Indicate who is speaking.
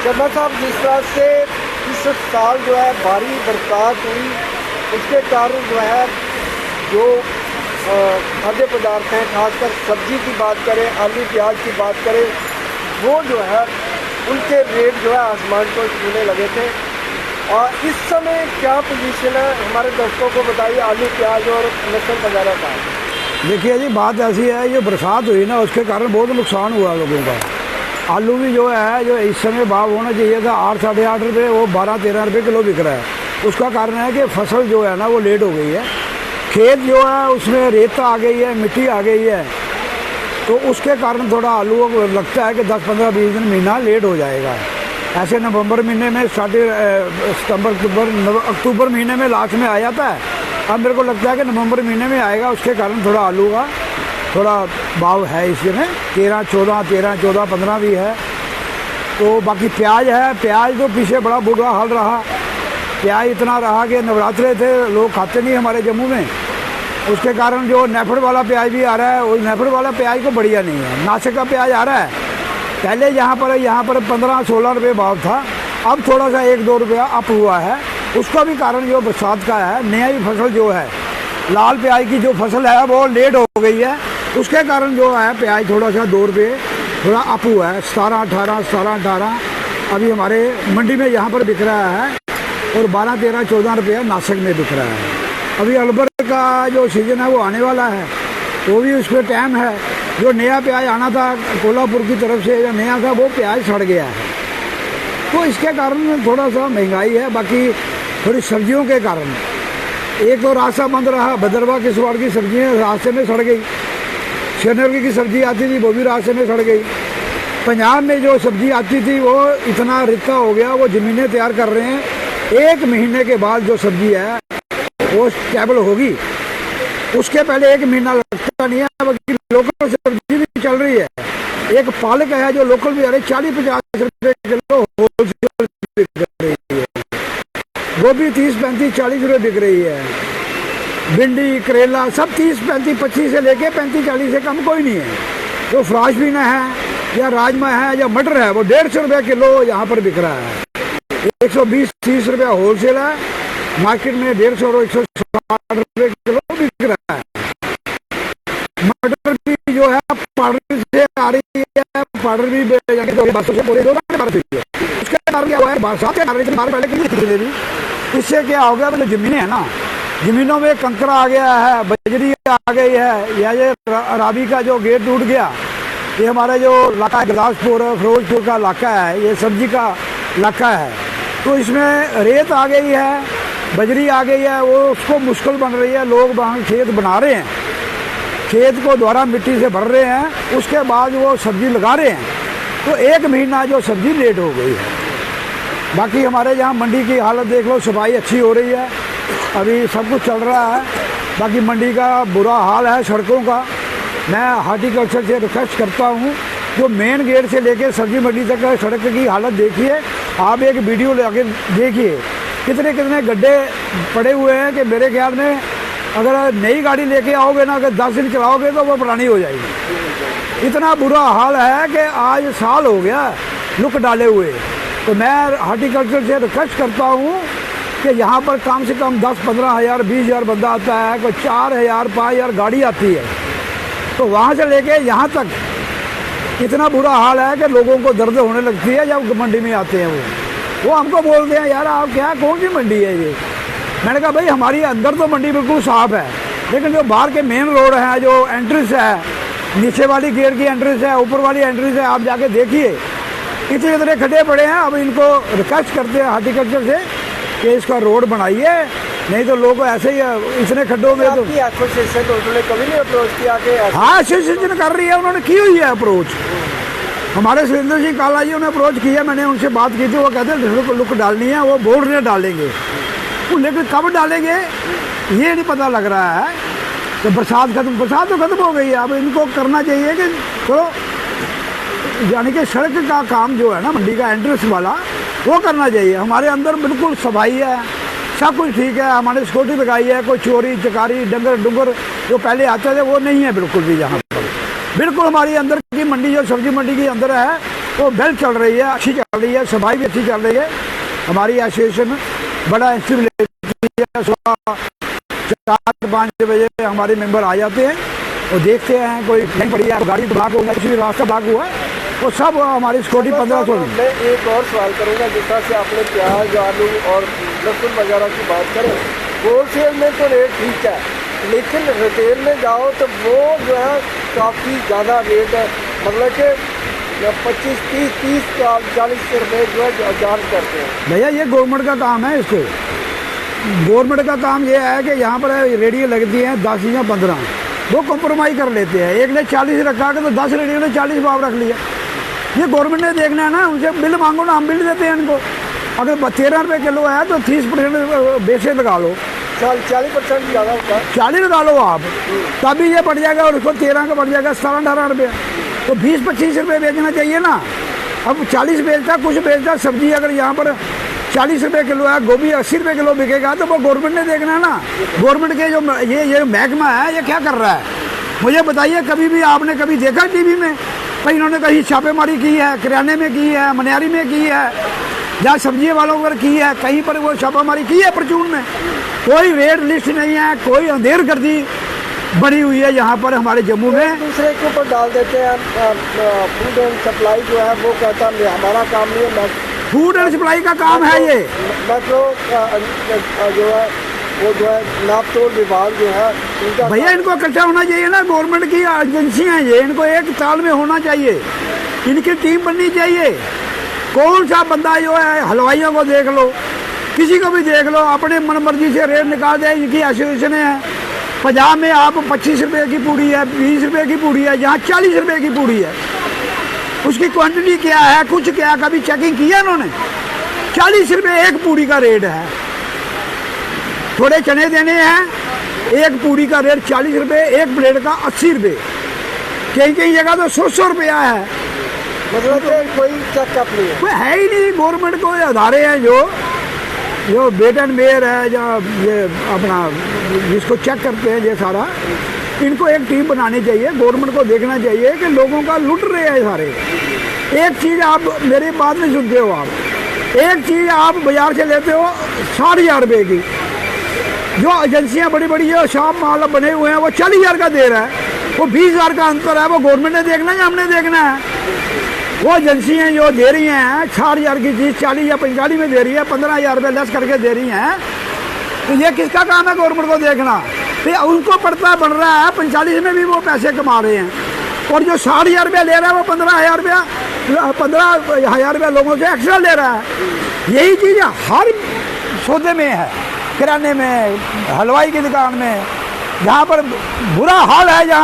Speaker 1: शर्मा साहब, जिस तरह से इस साल जो है भारी बरसात हुई, उसके कारण जो है जो खाद्य पदार्थ हैं, खासकर सब्जी की बात करें, आलू प्याज की बात करें, वो जो है उनके रेट जो है आसमान को छूने लगे थे। और इस समय क्या पोजीशन है, हमारे दोस्तों को बताइए, आलू प्याज और लहसुन वगैरह का।
Speaker 2: देखिए जी, बात ऐसी है, ये बरसात हुई ना, उसके कारण बहुत नुकसान हुआ लोगों का। आलू भी जो है, जो इस समय भाव होना चाहिए था 8 साढ़े 8 रुपये, वो 12-13 रुपये किलो बिक रहा है। उसका कारण है कि फसल जो है ना वो लेट हो गई है। खेत जो है उसमें रेत आ गई है, मिट्टी आ गई है, तो उसके कारण थोड़ा आलू को लगता है कि 10-15-20 दिन महीना लेट हो जाएगा। ऐसे नवंबर महीने में अक्टूबर महीने में लास्ट में आ जाता है। अब मेरे को लगता है कि नवंबर महीने में आएगा, उसके कारण थोड़ा आलू का थोड़ा भाव है इस समय 13-14 भी है। तो बाकी प्याज है, प्याज तो पीछे बड़ा बुरा हाल रहा। प्याज इतना रहा कि नवरात्रे थे, लोग खाते नहीं हमारे जम्मू में, उसके कारण जो नेफड़ वाला प्याज भी आ रहा है, उस नेफड़ वाला प्याज को बढ़िया नहीं है। नासिक का प्याज आ रहा है, पहले यहाँ पर 15-16 रुपये भाव था, अब थोड़ा सा 1-2 रुपया अप हुआ है। उसका भी कारण जो बरसात का है, नई फसल जो है लाल प्याज की जो फसल है वो लेट हो गई है, उसके कारण जो है प्याज थोड़ा सा 2 रुपये थोड़ा अप हुआ है। 17-18 अभी हमारे मंडी में यहाँ पर बिक रहा है, और 12-13-14 रुपये नासिक में बिक रहा है। अभी अलबर का जो सीज़न है वो आने वाला है, वो भी उस पर टाइम है। जो नया प्याज आना था कोल्हापुर की तरफ से, जो नया था वो प्याज सड़ गया है, तो इसके कारण थोड़ा सा महंगाई है। बाकी थोड़ी सब्जियों के कारण एक तो रास्ता बंद रहा, भद्रवा किसवाड़ की सब्जियाँ रास्ते में सड़ गई, श्रीनगर की सब्जी आती थी वो भी रास्ते में सड़ गई। पंजाब में जो सब्जी आती थी वो इतना रिक्का हो गया, वो ज़मीनें तैयार कर रहे हैं, 1 महीने के बाद जो सब्जी है वो स्टेबल होगी, उसके पहले 1 महीना लगता नहीं है। बाकी लोकल सब्जी भी चल रही है, एक पालक है जो लोकल भी आ रही 40-50 रुपये किलो होलसेल बिक रही है, गोभी 30-35-40 रुपये बिक रही है, भिंडी करेला सब 30-35-25 से लेके 35-40 से कम कोई नहीं है। जो फ्राश बीन है या राजमा है या मटर है वो 150 रुपये किलो यहाँ पर बिक रहा है। 120-30 रुपया होलसेल है, मार्केट में 150 और 160 रुपये किलो बिक रहा है। मटर भी जो है पाउडर से आ रही है, पाउडर भी उसके कारण क्या हुआ है, बरसात के कारण पहले इससे क्या हो गया, मतलब जमीनें है ना, जमीनों में कंकरा आ गया है, बजरी आ गई है, या ये रावी का जो गेट टूट गया, ये हमारा जो इलाका है गुरदासपुर फिरोजपुर का इलाका है, ये सब्जी का इलाका है, तो इसमें रेत आ गई है, बजरी आ गई है, वो उसको मुश्किल बन रही है। लोग वहाँ खेत बना रहे हैं, खेत को दोबारा मिट्टी से भर रहे हैं, उसके बाद वो सब्जी लगा रहे हैं, तो 1 महीना जो सब्जी लेट हो गई है। बाकी हमारे यहाँ मंडी की हालत देख लो, सफाई अच्छी हो रही है, अभी सब कुछ चल रहा है। बाकी मंडी का बुरा हाल है सड़कों का। मैं हार्टिकल्चर से रिक्वेस्ट करता हूँ, जो मेन गेट से लेकर सब्जी मंडी तक सड़क की हालत देखिए, आप एक वीडियो लेके देखिए, कितने गड्ढे पड़े हुए हैं कि मेरे ख्याल में अगर नई गाड़ी लेके आओगे ना, अगर 10 दिन चलाओगे तो वो पुरानी हो जाएगी। इतना बुरा हाल है कि आज साल हो गया लुक डाले हुए। तो मैं हार्टिकल्चर से रिक्वेस्ट करता हूँ कि यहाँ पर कम से कम 10-15 हज़ार 20 हज़ार बंदा आता है, कोई 4,000-5,000 गाड़ी आती है, तो वहाँ से लेके यहाँ तक इतना बुरा हाल है कि लोगों को दर्द होने लगती है जब मंडी में आते हैं। वो हमको बोलते हैं, यार आप क्या, कौन सी मंडी है ये? मैंने कहा भाई हमारी अंदर तो मंडी बिल्कुल साफ है, लेकिन जो बाहर के मेन रोड है, जो एंट्रेंस है, नीचे वाली गेट की एंट्रेंस है, ऊपर वाली एंट्रेंस है, आप जाके देखिए इतने खड्डे पड़े हैं। अब इनको रिक्वेस्ट करते हैं हार्टिकल्चर से कि इसका रोड बनाइए, नहीं तो लोग ऐसे ही इतने खड्डों में तो
Speaker 1: कभी नहीं अप्रोच किया कि
Speaker 2: हाँ एसोसिएशन कर रही है, उन्होंने की हुई है अप्रोच। हमारे सुरेंद्र सिंह काला जी ने अप्रोच किया, मैंने उनसे बात की थी, वो कहते हैं लुक डालनी है, वो बोर्ड ने डालेंगे, लेकिन कब डालेंगे ये नहीं पता लग रहा है। तो बरसात तो खत्म हो गई है, अब इनको करना चाहिए कि तो यानी कि सड़क का काम जो है ना मंडी का एंट्रेंस वाला, वो करना चाहिए। हमारे अंदर बिल्कुल सफाई है, सब कुछ ठीक है, हमारे सिक्योरिटी लगाई है, कोई चोरी चकारी डंगर डुंगर जो पहले आते थे वो नहीं है बिल्कुल भी। यहाँ पर बिल्कुल हमारी अंदर की मंडी जो सब्जी मंडी के अंदर है वो वेल चल रही है, अच्छी चल रही है, सफाई भी अच्छी चल रही है। हमारी एसोसिएशन बड़ा एक्टिव लेती है। सुबह 4-5 बजे हमारे मेंबर आ जाते हैं और देखते हैं कोई नहीं पड़ी है, गाड़ी ब्लॉक हो गया, किसी भी रास्ता ब्लॉक हुआ है, वो सब हमारी सिक्योरिटी 15-16।
Speaker 1: मैं एक और सवाल करूँगा, जिस तरह से आपने प्याज, आलू और लहसुन वगैरह की बात करें, होलसेल में तो रेट ठीक है, लेकिन रिटेल में जाओ तो वो जो है काफ़ी ज़्यादा रेट है, मतलब कि 25, 30, 40 रुपये जो है चार्ज करते हैं।
Speaker 2: भैया ये गवर्नमेंट का काम है, इसको गवर्नमेंट का काम ये है कि यहाँ पर रेडियो लगती हैं 10 या 15, वो कॉम्प्रोमाइज़ कर लेते हैं। एक ने 40 रखा के तो 10 रेडियो ने 40 भाव रख लिया। ये गवर्नमेंट ने देखना है ना, उनसे बिल मांगो ना, हम बिल देते हैं इनको। अगर 13 रुपये किलो है तो 30% बेसे लगा लो,
Speaker 1: 40% ज़्यादा होता है,
Speaker 2: 40 लगा लो आप, तभी ये बढ़ जाएगा। और उसको 13 का बढ़ जाएगा 17-18 रुपये, तो 20-25 रुपये बेचना चाहिए ना। अब 40 बेचता, कुछ बेचता। सब्जी अगर यहाँ पर 40 रुपये किलो है, गोभी 80 रुपये किलो बिकेगा, तो वो गवर्नमेंट ने देखना है ना। गवर्नमेंट के जो ये महकमा है, ये क्या कर रहा है मुझे बताइए। कभी भी आपने कभी देखा टीवी में भाई इन्होंने कहीं छापेमारी की है? किराने में की है, मनियारी में की है, या सब्जी वालों पर की है, कहीं पर वो छापामारी की है? परचून में कोई रेट लिस्ट नहीं है, कोई अंधेर गर्दी बनी हुई है यहाँ पर हमारे जम्मू में।
Speaker 1: दूसरे के ऊपर डाल देते हैं। फूड एंड सप्लाई जो है वो कहता है हमारा काम नहीं है,
Speaker 2: फूड एंड सप्लाई का काम है ये।
Speaker 1: मैट्रो जो है वो जो है नाप तोल विभाग जो है उनका
Speaker 2: भैया इनको इकट्ठा होना चाहिए ना, गवर्नमेंट की एजेंसियां हैं ये, इनको एक ताल में होना चाहिए, इनकी टीम बननी चाहिए। कौन सा बंदा जो है, हलवाइयों को देख लो, किसी को भी देख लो, अपने मन मर्जी से रेट निकाल दे। इनकी एसोसिएशन है, पंजाब में आप 25 रुपये की पूड़ी है, 20 रुपये की पूड़ी है, यहाँ 40 रुपये की पूड़ी है। उसकी क्वांटिटी क्या है, कुछ क्या, कभी चेकिंग किया उन्होंने? 40 रुपये एक पूड़ी का रेट है। थोड़े चने देने हैं, एक पूड़ी का रेट 40 रुपये, एक प्लेट का 80 रुपये, कहीं कहीं जगह तो 100 रुपया है।
Speaker 1: मतलब कोई चेकअप नहीं है,
Speaker 2: कोई है ही नहीं। गवर्नमेंट को अदारे हैं जो वेट एंड मेयर है, जो ये अपना जिसको चेक करते हैं ये सारा, इनको एक टीम बनानी चाहिए। गवर्नमेंट को देखना चाहिए कि लोगों का लूट रहे हैं सारे। एक चीज़ आप मेरी बात नहीं सुनते हो, आप एक चीज़ आप बाजार से लेते हो 60,000 रुपये की, जो एजेंसियां बड़ी बड़ी जो शॉप माल बने हुए हैं वो 40,000 का दे रहा है, वो 20,000 का अंतर है। वो गवर्नमेंट ने देखना है या हमने देखना है? वो एजेंसियां जो दे रही हैं 60,000 की चीज़ 40 या 45 में दे रही है, 15,000 रुपये लेस करके दे रही हैं, तो ये किसका काम है गवर्नमेंट को देखना? तो उनको पड़ता बन रहा है 45 में भी वो पैसे कमा रहे हैं, और जो 60,000 रुपया ले रहा है वो 15,000 रुपया लोगों से एक्स्ट्रा ले रहा है। यही चीज़ हर सौदे में है, किराने में, हलवाई की दुकान में, जहाँ पर बुरा हाल है, जहाँ